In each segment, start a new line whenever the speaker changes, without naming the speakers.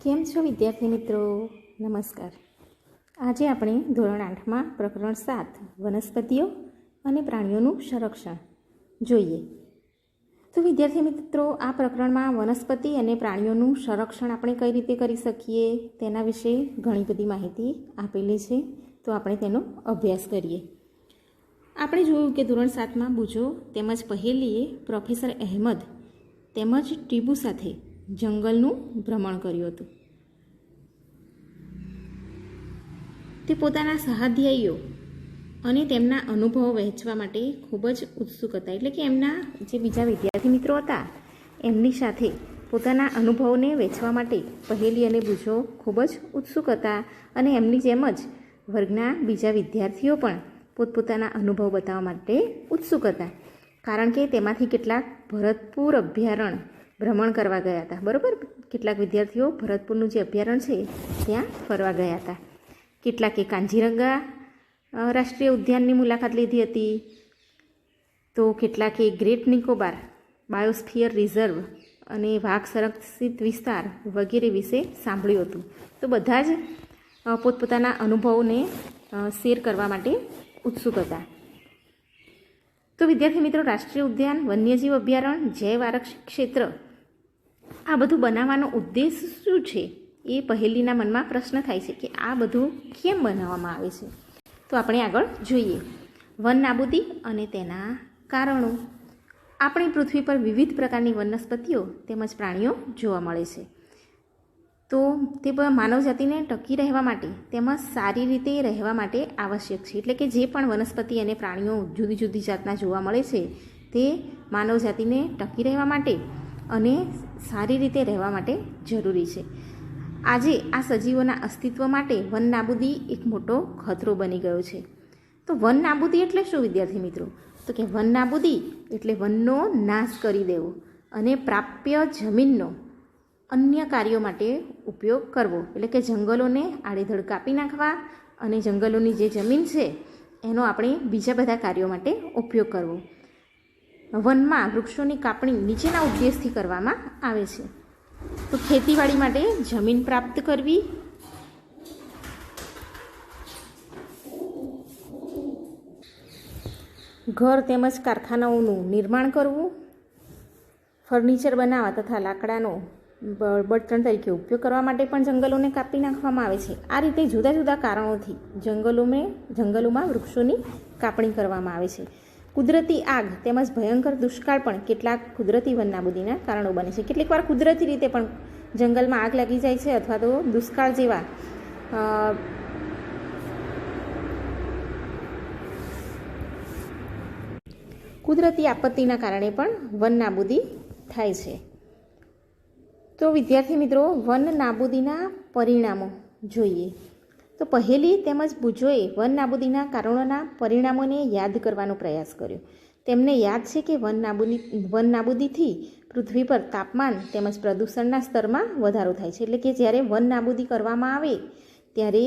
કેમ છો વિદ્યાર્થી મિત્રો? નમસ્કાર. આજે આપણે ધોરણ 8માં પ્રકરણ 7 વનસ્પતિઓ અને પ્રાણીઓનું સંરક્ષણ જોઈએ. તો વિદ્યાર્થી મિત્રો, આ પ્રકરણમાં વનસ્પતિ અને પ્રાણીઓનું સંરક્ષણ આપણે કઈ રીતે કરી શકીએ તેના વિશે ઘણી બધી માહિતી આપેલી છે. તો આપણે તેનો અભ્યાસ કરીએ. આપણે જોયું કે ધોરણ 7માં બુજો તેમજ પહેલીએ પ્રોફેસર અહેમદ તેમજ ટીબુ સાથે જંગલનું ભ્રમણ કર્યું હતું. તે પોતાના સહાધ્યાયીઓ અને તેમના અનુભવો વહેંચવા માટે ખૂબ જ ઉત્સુક હતા. એટલે કે એમના જે બીજા વિદ્યાર્થી મિત્રો હતા એમની સાથે પોતાના અનુભવોને વહેંચવા માટે પહેલી અને બુજો ખૂબ જ ઉત્સુક હતા. અને એમની જેમ જ વર્ગના બીજા વિદ્યાર્થીઓ પણ પોતપોતાના અનુભવ બતાવવા માટે ઉત્સુક હતા. કારણ કે તેમાંથી કેટલાક ભરતપુર અભયારણ્ય ભ્રમણ કરવા ગયા હતા. બરાબર, કેટલાક વિદ્યાર્થીઓ ભરતપુરનું જે અભયારણ્ય છે ત્યાં ફરવા ગયા હતા. કેટલાકે કાંજીરંગા રાષ્ટ્રીય ઉદ્યાનની મુલાકાત લીધી હતી. તો કેટલાકે ગ્રેટ નિકોબાર બાયોસ્ફિયર રિઝર્વ અને વાઘ સંરક્ષિત વિસ્તાર વગેરે વિશે સાંભળ્યું હતું. તો બધા જ પોતપોતાના અનુભવોને શેર કરવા માટે ઉત્સુક હતા. તો વિદ્યાર્થી મિત્રો, રાષ્ટ્રીય ઉદ્યાન, વન્યજીવ અભયારણ્ય, જૈવ આરક્ષિત ક્ષેત્ર આ બધું બનાવવાનો ઉદ્દેશ શું છે? એ પહેલીના મનમાં પ્રશ્ન થાય છે કે આ બધું કેમ બનાવવામાં આવે છે? તો આપણે આગળ જોઈએ. વન નાબૂદી અને તેના કારણો. આપણી પૃથ્વી પર વિવિધ પ્રકારની વનસ્પતિઓ તેમજ પ્રાણીઓ જોવા મળે છે. તો તે માનવજાતિને ટકી રહેવા માટે તેમજ સારી રીતે રહેવા માટે આવશ્યક છે. એટલે કે જે પણ વનસ્પતિ અને પ્રાણીઓ જુદી જુદી જાતના જોવા મળે છે તે માનવજાતિને ટકી રહેવા માટે અને સારી રીતે રહેવા માટે જરૂરી છે. આજે આ સજીવોના અસ્તિત્વ માટે વન નાબૂદી એક મોટો ખતરો બની ગયો છે. તો વન નાબૂદી એટલે શું વિદ્યાર્થી મિત્રો? તો કે વન નાબૂદી એટલે વનનો નાશ કરી દેવો અને પ્રાપ્ય જમીનનો અન્ય કાર્યો માટે ઉપયોગ કરવો. એટલે કે જંગલોને આડેધડ કાપી નાખવા અને જંગલોની જે જમીન છે એનો આપણે બીજા બધા કાર્યો માટે ઉપયોગ કરવો. વનમાં વૃક્ષોની કાપણી નીચેના ઉદ્દેશથી કરવામાં આવે છે. તો ખેતીવાડી માટે જમીન પ્રાપ્ત કરવી, ઘર તેમજ કારખાનાઓનું નિર્માણ કરવું, ફર્નિચર બનાવવા તથા લાકડાનો બળતણ તરીકે ઉપયોગ કરવા માટે પણ જંગલોને કાપી નાખવામાં આવે છે. આ રીતે જુદા જુદા કારણોથી જંગલોમાં વૃક્ષોની કાપણી કરવામાં આવે છે. કુદરતી આગ તેમજ ભયંકર દુષ્કાળ પણ કેટલાક કુદરતી વન નાબૂદીના કારણો બને છે. કેટલીક વાર કુદરતી રીતે પણ જંગલમાં આગ લાગી જાય છે અથવા તો દુષ્કાળ જેવા કુદરતી આપત્તિના કારણે પણ વન નાબૂદી થાય છે. તો વિદ્યાર્થી મિત્રો, વન નાબૂદીના પરિણામો જોઈએ. તો પહેલી તેમજ બુજોએ વન નાબૂદીના કારણોના પરિણામોને યાદ કરવાનો પ્રયાસ કર્યો. તેમને યાદ છે કે વન નાબૂદીથી પૃથ્વી પર તાપમાન તેમજ પ્રદૂષણના સ્તરમાં વધારો થાય છે. એટલે કે જ્યારે વન નાબૂદી કરવામાં આવે ત્યારે,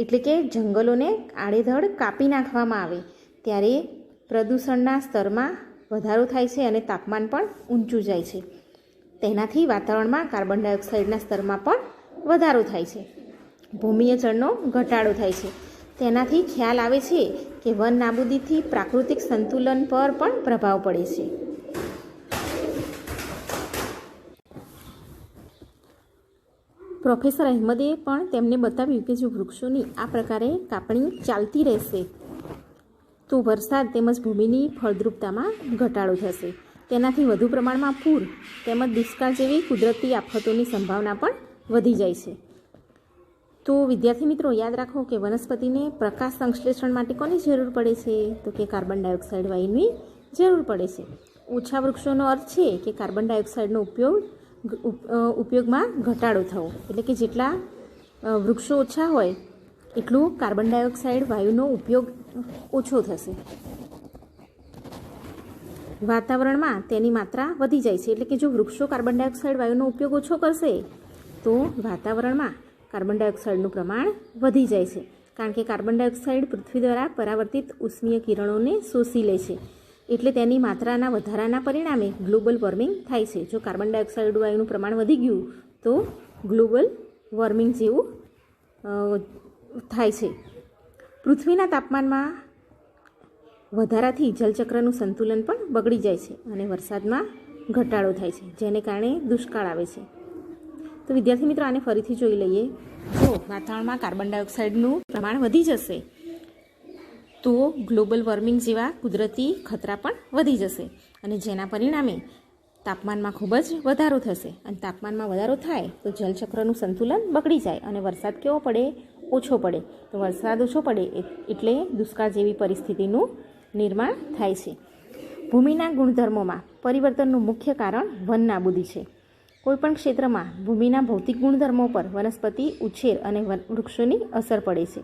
એટલે કે જંગલોને આડેધડ કાપી નાખવામાં આવે ત્યારે પ્રદૂષણના સ્તરમાં વધારો થાય છે અને તાપમાન પણ ઊંચું જાય છે. તેનાથી વાતાવરણમાં કાર્બન ડાયોક્સાઇડના સ્તરમાં પણ વધારો થાય છે. ભૂમિય જળનો ઘટાડો થાય છે. તેનાથી ખ્યાલ આવે છે કે વન નાબૂદીથી પ્રાકૃતિક સંતુલન પર પણ પ્રભાવ પડે છે. પ્રોફેસર અહેમદે પણ તેમને બતાવ્યું કે જો વૃક્ષોની આ પ્રકારે કાપણી ચાલતી રહેશે તો વરસાદ તેમજ ભૂમિની ફળદ્રુપતામાં ઘટાડો થશે. તેનાથી વધુ પ્રમાણમાં પૂર તેમજ દુષ્કાળ જેવી કુદરતી આફતોની સંભાવના પણ વધી જાય છે. તો વિદ્યાર્થી મિત્રો, યાદ રાખો કે વનસ્પતિને પ્રકાશ સંશ્લેષણ માટે કોની જરૂર પડે છે? તો કે કાર્બન ડાયોક્સાઇડ વાયુની જરૂર પડે છે. ઓછા વૃક્ષોનો અર્થ છે કે કાર્બન ડાયોક્સાઇડનો ઉપયોગમાં ઘટાડો થવો. એટલે કે જેટલા વૃક્ષો ઓછા હોય એટલું કાર્બન ડાયોક્સાઇડ વાયુનો ઉપયોગ ઓછો થશે. વાતાવરણમાં તેની માત્રા વધી જાય છે. એટલે કે જો વૃક્ષો કાર્બન ડાયોક્સાઇડ વાયુનો ઉપયોગ ઓછો કરશે તો વાતાવરણમાં કાર્બન ડાયોક્સાઇડનું પ્રમાણ વધી જાય છે. કારણ કે કાર્બન ડાયોક્સાઇડ પૃથ્વી દ્વારા પરાવર્તિત ઉષ્મીય કિરણોને શોષી લે છે. એટલે તેની માત્રાના વધારાના પરિણામે ગ્લોબલ વોર્મિંગ થાય છે. જો કાર્બન ડાયોક્સાઇડ વાયુનું પ્રમાણ વધી ગયું તો ગ્લોબલ વોર્મિંગ જેવું થાય છે. પૃથ્વીના તાપમાનમાં વધારાથી જલચક્રનું સંતુલન પણ બગડી જાય છે અને વરસાદમાં ઘટાડો થાય છે, જેને કારણે દુષ્કાળ આવે છે. તો વિદ્યાર્થી મિત્રો, આને ફરીથી જોઈ લઈએ. જો વાતાવરણમાં કાર્બન ડાયોક્સાઇડનું પ્રમાણ વધી જશે તો ગ્લોબલ વોર્મિંગ જેવા કુદરતી ખતરા પણ વધી જશે અને જેના પરિણામે તાપમાનમાં ખૂબ જ વધારો થશે. અને તાપમાનમાં વધારો થાય તો જલચક્રનું સંતુલન બગડી જાય અને વરસાદ કેવો પડે? ઓછો પડે. તો વરસાદ ઓછો પડે એટલે દુષ્કાળ જેવી પરિસ્થિતિનું નિર્માણ થાય છે. ભૂમિના ગુણધર્મોમાં પરિવર્તનનું મુખ્ય કારણ વન નાબૂદી છે. કોઈપણ ક્ષેત્રમાં ભૂમિના ભૌતિક ગુણધર્મો પર વનસ્પતિ ઉછેર અને વૃક્ષોની અસર પડે છે.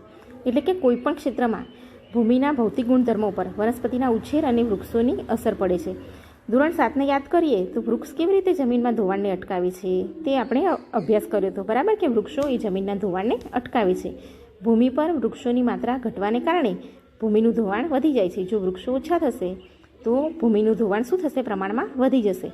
એટલે કે કોઈપણ ક્ષેત્રમાં ભૂમિના ભૌતિક ગુણધર્મો પર વનસ્પતિના ઉછેર અને વૃક્ષોની અસર પડે છે. ધોરણ 7ને યાદ કરીએ તો વૃક્ષ કેવી રીતે જમીનમાં ધોવાણને અટકાવે છે તે આપણે અભ્યાસ કર્યો હતો, બરાબર? કે વૃક્ષો એ જમીનના ધોવાણને અટકાવે છે. ભૂમિ પર વૃક્ષોની માત્રા ઘટવાને કારણે ભૂમિનું ધોવાણ વધી જાય છે. જો વૃક્ષો ઓછા થશે તો ભૂમિનું ધોવાણ શું થશે? પ્રમાણમાં વધી જશે.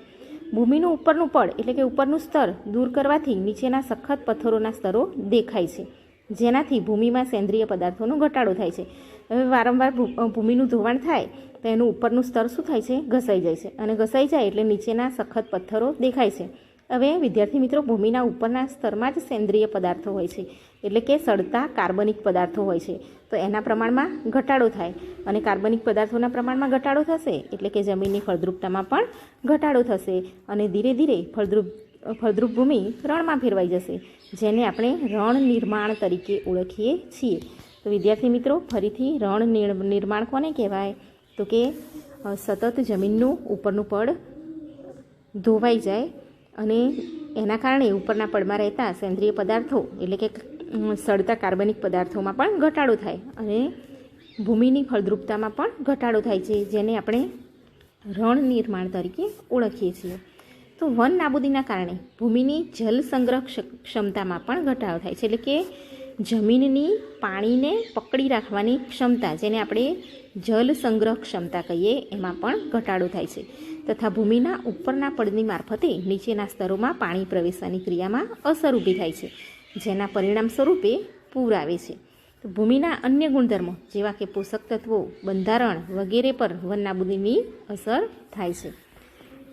ભૂમિનું ઉપરનું પડ એટલે કે ઉપરનું સ્તર દૂર કરવાથી નીચેના સખત પથ્થરોના સ્તરો દેખાય છે, જેનાથી ભૂમિમાં સેન્દ્રિય પદાર્થોનો ઘટાડો થાય છે. હવે વારંવાર ભૂમિનું ધોવાણ થાય તો એનું ઉપરનું સ્તર શું થાય છે? ઘસાઈ જાય છે અને ઘસાઈ જાય એટલે નીચેના સખત પથ્થરો દેખાય છે. હવે વિદ્યાર્થી મિત્રો, ભૂમિના ઉપરના સ્તરમાં જ સેન્દ્રિય પદાર્થો હોય છે, એટલે કે સડતા કાર્બનિક પદાર્થો હોય છે. તો એના પ્રમાણમાં ઘટાડો થાય અને કાર્બનિક પદાર્થોના પ્રમાણમાં ઘટાડો થશે એટલે કે જમીનની ફળદ્રુપતામાં પણ ઘટાડો થશે અને ધીરે ધીરે ફળદ્રુપ ભૂમિ રણમાં ફેરવાઈ જશે, જેને આપણે રણ નિર્માણ તરીકે ઓળખીએ છીએ. તો વિદ્યાર્થી મિત્રો, ફરીથી રણ નિર્માણ કોને કહેવાય? તો કે સતત જમીનનું ઉપરનું પડ ધોવાઈ જાય અને એના કારણે ઉપરના પડમાં રહેતા સેન્દ્રિય પદાર્થો એટલે કે સડતા કાર્બનિક પદાર્થોમાં પણ ઘટાડો થાય અને ભૂમિની ફળદ્રુપતામાં પણ ઘટાડો થાય છે, જેને આપણે રણ નિર્માણ તરીકે ઓળખીએ છીએ. તો વન નાબૂદીના કારણે ભૂમિની જલ સંગ્રહ ક્ષમતામાં પણ ઘટાડો થાય છે, એટલે કે જમીનની પાણીને પકડી રાખવાની ક્ષમતા, જેને આપણે જલ સંગ્રહ ક્ષમતા કહીએ, એમાં પણ ઘટાડો થાય છે. તથા ભૂમિના ઉપરના પડની મારફતે નીચેના સ્તરોમાં પાણી પ્રવેશવાની ક્રિયામાં અસર ઊભી થાય છે, જેના પરિણામ સ્વરૂપે પૂર આવે છે. તો ભૂમિના અન્ય ગુણધર્મો જેવા કે પોષક તત્વો, બંધારણ વગેરે પર વન નાબૂદીની અસર થાય છે.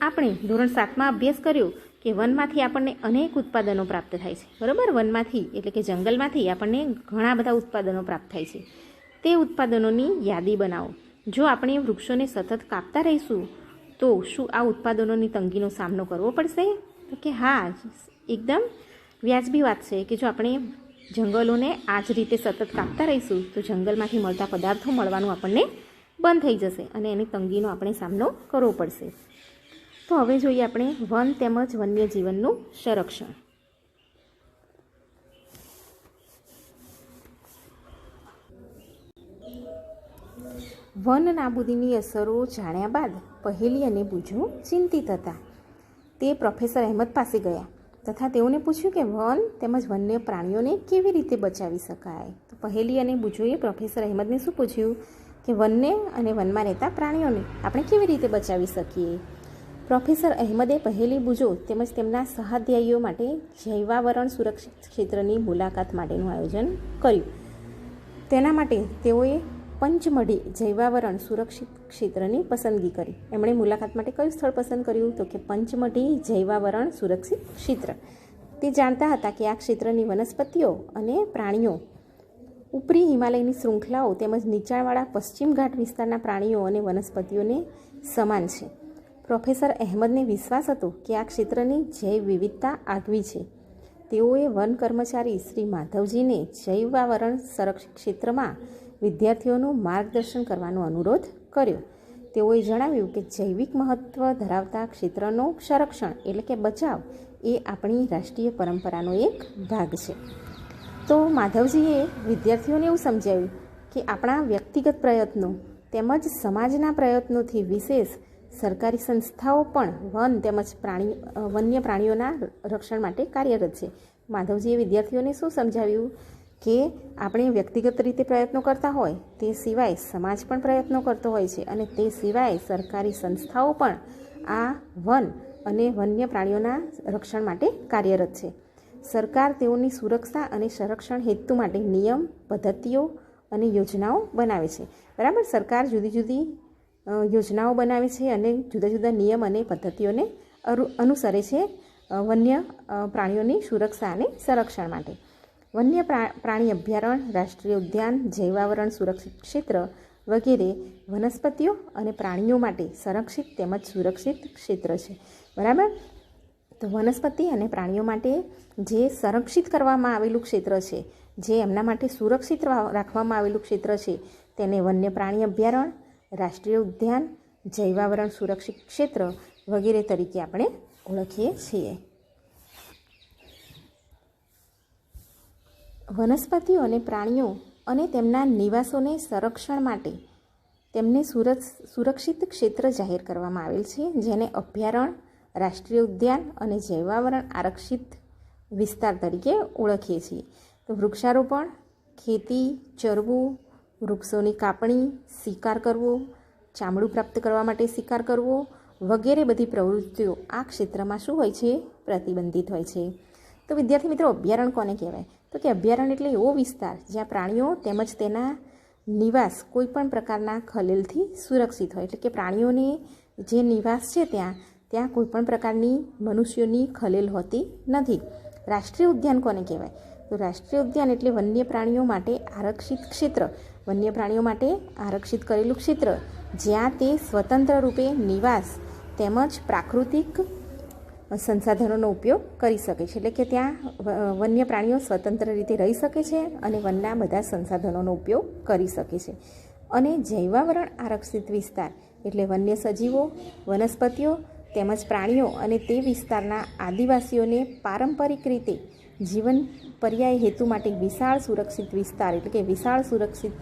આપણે ધોરણ 7માં અભ્યાસ કર્યો કે વનમાંથી આપણને અનેક ઉત્પાદનો પ્રાપ્ત થાય છે, બરાબર? વનમાંથી એટલે કે જંગલમાંથી આપણને ઘણા બધા ઉત્પાદનો પ્રાપ્ત થાય છે. તે ઉત્પાદનોની યાદી બનાવો. જો આપણે વૃક્ષોને સતત કાપતા રહીશું તો શું આ ઉત્પાદનોની તંગીનો સામનો કરવો પડશે? તો કે હા, એકદમ વ્યાજબી વાત છે કે જો આપણે જંગલોને આ જ રીતે સતત કાપતા રહીશું તો જંગલમાંથી મળતા પદાર્થો મળવાનું આપણને બંધ થઈ જશે અને એની તંગીનો આપણે સામનો કરવો પડશે. તો હવે જોઈએ આપણે વન તેમજ વન્યજીવનનું સંરક્ષણ. વન નાબૂદીની અસરો જાણ્યા બાદ પહેલી અને બુજો ચિંતિત હતા. તે પ્રોફેસર અહેમદ પાસે ગયા તથા તેઓને પૂછ્યું કે વન તેમજ વન્ય પ્રાણીઓને કેવી રીતે બચાવી શકાય. તો પહેલી અને બુજોએ પ્રોફેસર અહેમદને શું પૂછ્યું કે વનને અને વનમાં રહેતા પ્રાણીઓને આપણે કેવી રીતે બચાવી શકીએ. પ્રોફેસર અહેમદે પહેલી બુજો તેમજ તેમના સહાધ્યાયીઓ માટે જૈવાવરણ સુરક્ષિત ક્ષેત્રની મુલાકાત માટેનું આયોજન કર્યું. તેના માટે તેઓએ પંચમઢી જૈવાવરણ સુરક્ષિત ક્ષેત્રની પસંદગી કરી. એમણે મુલાકાત માટે કયું સ્થળ પસંદ કર્યું? તો કે પંચમઢી જૈવાવરણ સુરક્ષિત ક્ષેત્ર. તે જાણતા હતા કે આ ક્ષેત્રની વનસ્પતિઓ અને પ્રાણીઓ ઉપરી હિમાલયની શૃંખલાઓ તેમજ નીચાણવાળા પશ્ચિમ ઘાટ વિસ્તારના પ્રાણીઓ અને વનસ્પતિઓને સમાન છે. પ્રોફેસર અહેમદને વિશ્વાસ હતો કે આ ક્ષેત્રની જૈવ વિવિધતા આગવી છે. તેઓએ વન કર્મચારી શ્રી માધવજીને જૈવાવરણ સંરક્ષિત ક્ષેત્રમાં વિદ્યાર્થીઓનું માર્ગદર્શન કરવાનો અનુરોધ કર્યો. તેઓએ જણાવ્યું કે જૈવિક મહત્ત્વ ધરાવતા ક્ષેત્રનું સંરક્ષણ એટલે કે બચાવ એ આપણી રાષ્ટ્રીય પરંપરાનો એક ભાગ છે. તો માધવજીએ વિદ્યાર્થીઓને એવું સમજાવ્યું કે આપણા વ્યક્તિગત પ્રયત્નો તેમજ સમાજના પ્રયત્નોથી વિશેષ સરકારી સંસ્થાઓ પણ વન તેમજ વન્ય પ્રાણીઓના રક્ષણ માટે કાર્યરત છે. માધવજીએ વિદ્યાર્થીઓને શું સમજાવ્યું કે આપણે વ્યક્તિગત રીતે પ્રયત્નો કરતા હોય તે સિવાય સમાજ પણ પ્રયત્નો કરતો હોય છે અને તે સિવાય સરકારી સંસ્થાઓ પણ આ વન અને વન્ય પ્રાણીઓના રક્ષણ માટે કાર્યરત છે. સરકાર તેઓની સુરક્ષા અને સંરક્ષણ હેતુ માટે નિયમ, પદ્ધતિઓ અને યોજનાઓ બનાવે છે. બરાબર, સરકાર જુદી જુદી યોજનાઓ બનાવે છે અને જુદા જુદા નિયમ અને પદ્ધતિઓને અનુસરે છે વન્ય પ્રાણીઓની સુરક્ષા અને સંરક્ષણ માટે. વન્ય પ્રાણી અભયારણ્ય, રાષ્ટ્રીય ઉદ્યાન, જૈવાવરણ સુરક્ષિત ક્ષેત્ર વગેરે વનસ્પતિઓ અને પ્રાણીઓ માટે સંરક્ષિત તેમજ સુરક્ષિત ક્ષેત્ર છે. બરાબર, તો વનસ્પતિ અને પ્રાણીઓ માટે જે સંરક્ષિત કરવામાં આવેલું ક્ષેત્ર છે, જે એમના માટે સુરક્ષિત રાખવામાં આવેલું ક્ષેત્ર છે, તેને વન્ય પ્રાણી અભયારણ્ય, રાષ્ટ્રીય ઉદ્યાન, જૈવાવરણ સુરક્ષિત ક્ષેત્ર વગેરે તરીકે આપણે ઓળખીએ છીએ. વનસ્પતિઓ અને પ્રાણીઓ અને તેમના નિવાસોને સંરક્ષણ માટે તેમને સુરક્ષિત ક્ષેત્ર જાહેર કરવામાં આવેલ છે, જેને અભયારણ્ય, રાષ્ટ્રીય ઉદ્યાન અને જૈવાવરણ આરક્ષિત વિસ્તાર તરીકે ઓળખીએ છીએ. તો વૃક્ષારોપણ, ખેતી, ચરવું, વૃક્ષોની કાપણી, શિકાર કરવો, ચામડું પ્રાપ્ત કરવા માટે શિકાર કરવો વગેરે બધી પ્રવૃત્તિઓ આ ક્ષેત્રમાં શું હોય છે? પ્રતિબંધિત હોય છે. તો વિદ્યાર્થી મિત્રો, અભયારણ્ય કોને કહેવાય? તો કે અભયારણ્ય એટલે એવો વિસ્તાર જ્યાં પ્રાણીઓ તેમજ તેના નિવાસ કોઈ પણ પ્રકારના ખલેલથી સુરક્ષિત હોય. એટલે કે પ્રાણીઓને જે નિવાસ છે ત્યાં કોઈ પણ પ્રકારની મનુષ્યોની ખલેલ હોતી નથી. રાષ્ટ્રીય ઉદ્યાન કોને કહેવાય? તો રાષ્ટ્રીય ઉદ્યાન એટલે વન્ય પ્રાણીઓ માટે આરક્ષિત ક્ષેત્ર, વન્ય પ્રાણીઓ માટે આરક્ષિત કરેલું ક્ષેત્ર જ્યાં તે સ્વતંત્ર રૂપે નિવાસ તેમજ પ્રાકૃતિક સંસાધનોનો ઉપયોગ કરી શકે છે. એટલે કે ત્યાં વન્ય પ્રાણીઓ સ્વતંત્ર રીતે રહી શકે છે અને વનના બધા સંસાધનોનો ઉપયોગ કરી શકે છે. અને જૈવાવરણ આરક્ષિત વિસ્તાર એટલે વન્ય સજીવો, વનસ્પતિઓ તેમજ પ્રાણીઓ અને તે વિસ્તારના આદિવાસીઓને પારંપરિક રીતે જીવન પર્યાય હેતુ માટે વિશાળ સુરક્ષિત વિસ્તાર એટલે કે વિશાળ સુરક્ષિત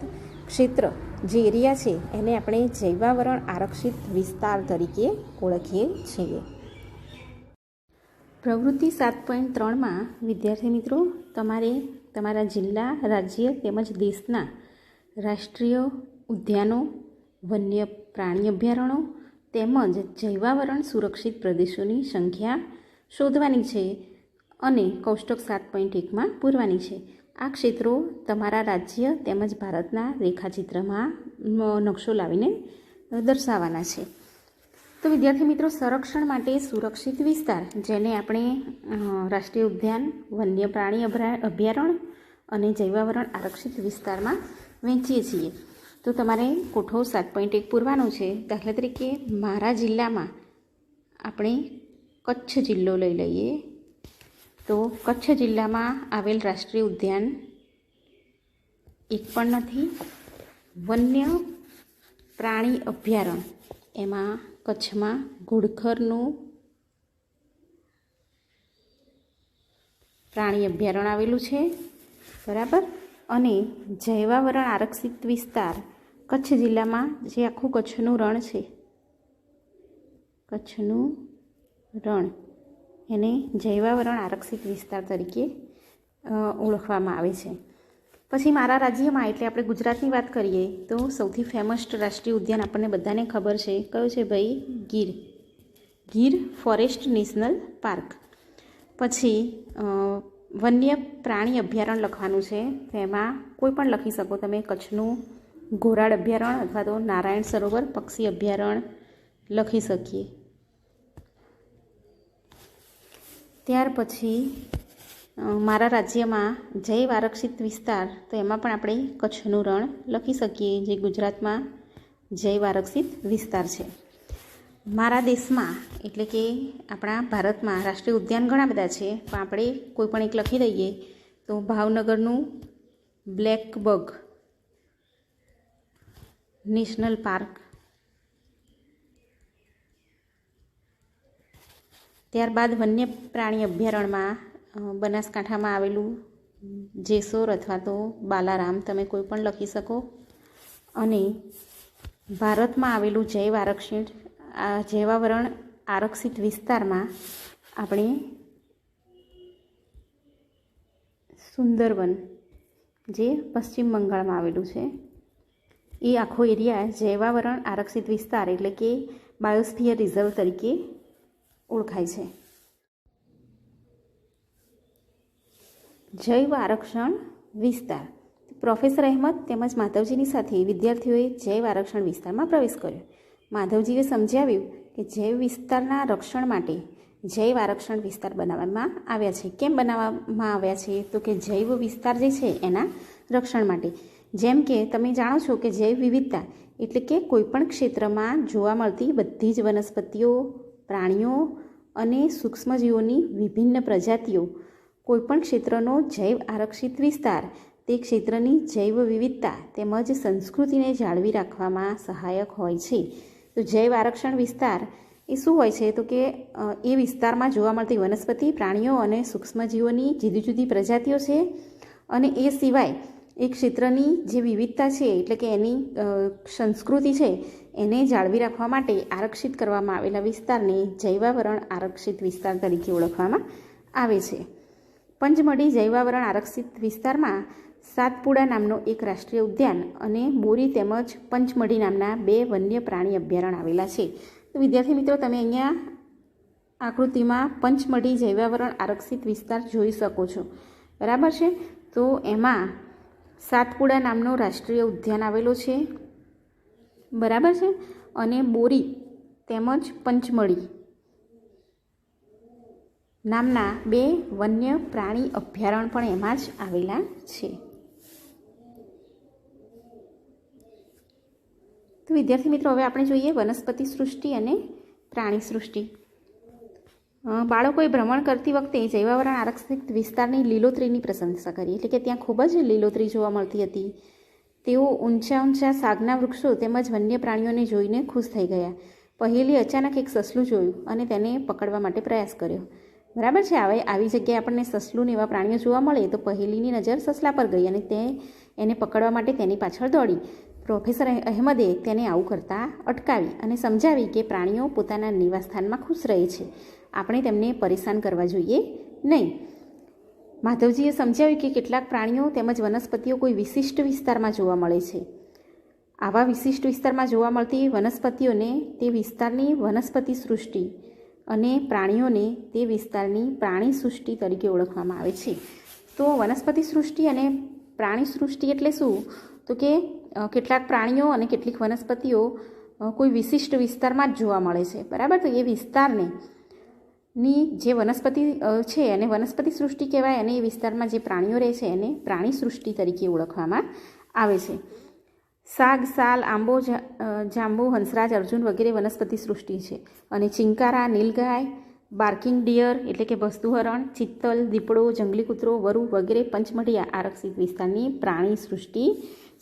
ક્ષેત્ર જે એરિયા છે એને આપણે જૈવાવરણ આરક્ષિત વિસ્તાર તરીકે ઓળખીએ છીએ. પ્રવૃત્તિ 7.3માં વિદ્યાર્થી મિત્રો, તમારે તમારા જિલ્લા, રાજ્ય તેમજ દેશના રાષ્ટ્રીય ઉદ્યાનો, વન્ય પ્રાણી અભયારણ્યો તેમજ જૈવાવરણ સુરક્ષિત પ્રદેશોની સંખ્યા શોધવાની છે અને કોષ્ટક 7.1માં પૂરવાની છે. આ ક્ષેત્રો તમારા રાજ્ય તેમજ ભારતના રેખાચિત્રમાં નકશો લાવીને દર્શાવવાના છે. તો વિદ્યાર્થી મિત્રો, સંરક્ષણ માટે સુરક્ષિત વિસ્તાર જેને આપણે રાષ્ટ્રીય ઉદ્યાન, વન્ય પ્રાણી અભયારણ્ય અને જૈવાવરણ આરક્ષિત વિસ્તારમાં વહેંચીએ છીએ. તો તમારે કોઠો 7.1 પૂરવાનો છે. દાખલા તરીકે મારા જિલ્લામાં આપણે કચ્છ જિલ્લો લઈ લઈએ. તો કચ્છ જિલ્લામાં આવેલ રાષ્ટ્રીય ઉદ્યાન એક પણ નથી. વન્ય પ્રાણી અભયારણ્ય એમાં કચ્છમાં ઘોડખરનું પ્રાણી અભયારણ્ય આવેલું છે. બરાબર, અને જૈવાવરણ આરક્ષિત વિસ્તાર કચ્છ જિલ્લામાં જે આખું કચ્છનું રણ છે, કચ્છનું રણ એને જૈવાવરણ આરક્ષિત વિસ્તાર તરીકે ઓળખવામાં આવે છે. પછી મારા રાજ્યમાં એટલે આપણે ગુજરાતની વાત કરીએ તો સૌથી ફેમસ રાષ્ટ્રીય ઉદ્યાન આપણને બધાને ખબર છે. કયું છે ભાઈ? Gir forest national park. પછી વન્ય પ્રાણી અભયારણ્ય લખવાનું છે. તેમાં કોઈ પણ લખી શકો તમે. કચ્છનું ઘોરાડ અભયારણ્ય અથવા તો નારાયણ સરોવર પક્ષી અભયારણ્ય લખી શકીએ. ત્યાર પછી મારા રાજ્યમાં જૈવ આરક્ષિત વિસ્તાર, તો એમાં પણ આપણે કચ્છનું રણ લખી શકીએ, જે ગુજરાતમાં જૈવ આરક્ષિત વિસ્તાર છે. મારા દેશમાં એટલે કે આપણા ભારતમાં રાષ્ટ્રીય ઉદ્યાન ઘણા બધા છે, પણ આપણે કોઈ પણ એક લખી દઈએ તો ભાવનગરનું બ્લેકબગ નેશનલ પાર્ક. ત્યારબાદ વન્ય પ્રાણી અભયારણ્યમાં બનાસકાંઠામાં આવેલું જેસોર અથવા તો બાલારામ તમે કોઈ પણ લખી શકો. અને ભારતમાં આવેલું જૈવાવરણ આરક્ષિત વિસ્તારમાં આપણે સુંદરવન જે પશ્ચિમ બંગાળમાં આવેલું છે એ આખો એરિયા જૈવાવરણ આરક્ષિત વિસ્તાર એટલે કે બાયોસ્ફિયર રિઝર્વ તરીકે ઓળખાય છે. જૈવ આરક્ષણ વિસ્તાર. પ્રોફેસર અહેમદ તેમજ માધવજીની સાથે વિદ્યાર્થીઓએ જૈવ આરક્ષણ વિસ્તારમાં પ્રવેશ કર્યો. માધવજીએ સમજાવ્યું કે જૈવ વિસ્તારના રક્ષણ માટે જૈવ આરક્ષણ વિસ્તાર બનાવવામાં આવ્યા છે. કેમ બનાવવામાં આવ્યા છે? તો કે જૈવ વિસ્તાર જે છે એના રક્ષણ માટે. જેમ કે તમે જાણો છો કે જૈવ વિવિધતા એટલે કે કોઈપણ ક્ષેત્રમાં જોવા મળતી બધી જ વનસ્પતિઓ, પ્રાણીઓ અને સૂક્ષ્મજીવોની વિભિન્ન પ્રજાતિઓ, કોઈપણ ક્ષેત્રનો જૈવ આરક્ષિત વિસ્તાર તે ક્ષેત્રની જૈવ વિવિધતા તેમજ સંસ્કૃતિને જાળવી રાખવામાં સહાયક હોય છે. તો જૈવ આરક્ષણ વિસ્તાર એ શું હોય છે? તો કે એ વિસ્તારમાં જોવા મળતી વનસ્પતિ, પ્રાણીઓ અને સૂક્ષ્મજીવોની જુદી જુદી પ્રજાતિઓ છે. અને એ સિવાય એ ક્ષેત્રની જે વિવિધતા છે એટલે કે એની સંસ્કૃતિ છે એને જાળવી રાખવા માટે આરક્ષિત કરવામાં આવેલા વિસ્તારને જૈવાવરણ આરક્ષિત વિસ્તાર તરીકે ઓળખવામાં આવે છે. પંચમઢી જૈવાવરણ આરક્ષિત વિસ્તારમાં સાતપુડા નામનો એક રાષ્ટ્રીય ઉદ્યાન અને બોરી તેમજ પંચમઢી નામના 2 વન્ય પ્રાણી અભયારણ્ય આવેલા છે. તો વિદ્યાર્થી મિત્રો, તમે અહીંયા આકૃતિમાં પંચમઢી જૈવાવરણ આરક્ષિત વિસ્તાર જોઈ શકો છો. બરાબર છે? તો એમાં સાતપુડા નામનો રાષ્ટ્રીય ઉદ્યાન આવેલો છે. બરાબર છે? અને બોરી તેમજ પંચમઢી નામના 2 વન્ય પ્રાણી અભયારણ્ય પણ એમાં જ આવેલા છે. તો વિદ્યાર્થી મિત્રો, હવે આપણે જોઈએ વનસ્પતિ સૃષ્ટિ અને પ્રાણી સૃષ્ટિ. બાળકોએ ભ્રમણ કરતી વખતે જૈવાવરણ આરક્ષિત વિસ્તારની લીલોતરીની પ્રશંસા કરી, એટલે કે ત્યાં ખૂબ જ લીલોતરી જોવા મળતી હતી. તેઓ ઊંચા ઊંચા સાગના વૃક્ષો તેમજ વન્ય પ્રાણીઓને જોઈને ખુશ થઈ ગયા. પહેલી અચાનક એક સસલું જોયું અને તેને પકડવા માટે પ્રયાસ કર્યો. બરાબર છે? આવી જગ્યાએ આપણને સસલું ને એવા પ્રાણીઓ જોવા મળે તો પહેલીની નજર સસલા પર ગઈ અને એને પકડવા માટે તેની પાછળ દોડી. પ્રોફેસર અહેમદે તેને આવું કરતાં અટકાવી અને સમજાવી કે પ્રાણીઓ પોતાના નિવાસસ્થાનમાં ખુશ રહે છે, આપણે તેમને પરેશાન કરવા જોઈએ નહીં. માધવજીએ સમજાવ્યું કે કેટલાક પ્રાણીઓ તેમજ વનસ્પતિઓ કોઈ વિશિષ્ટ વિસ્તારમાં જોવા મળે છે. આવા વિશિષ્ટ વિસ્તારમાં જોવા મળતી વનસ્પતિઓને તે વિસ્તારની વનસ્પતિ સૃષ્ટિ અને પ્રાણીઓને તે વિસ્તારની પ્રાણી સૃષ્ટિ તરીકે ઓળખવામાં આવે છે. તો વનસ્પતિ સૃષ્ટિ અને પ્રાણી સૃષ્ટિ એટલે શું? તો કે કેટલાક પ્રાણીઓ અને કેટલીક વનસ્પતિઓ કોઈ વિશિષ્ટ વિસ્તારમાં જ જોવા મળે છે. બરાબર? તો એ વિસ્તારને ની જે વનસ્પતિ છે એને વનસ્પતિ સૃષ્ટિ કહેવાય અને એ વિસ્તારમાં જે પ્રાણીઓ રહે છે એને પ્રાણી સૃષ્ટિ તરીકે ઓળખવામાં આવે છે. સાગ, સાલ, આંબો, જાંબુ, હંસરાજ, અર્જુન વગેરે વનસ્પતિ સૃષ્ટિ છે. અને ચિંકારા, નીલગાય, બાર્કિંગ ડિયર એટલે કે ભસ્તુહરણ, ચિત્તલ, દીપડો, જંગલી કૂતરો, વરુ વગેરે પંચમઢી આરક્ષિત વિસ્તારની પ્રાણી સૃષ્ટિ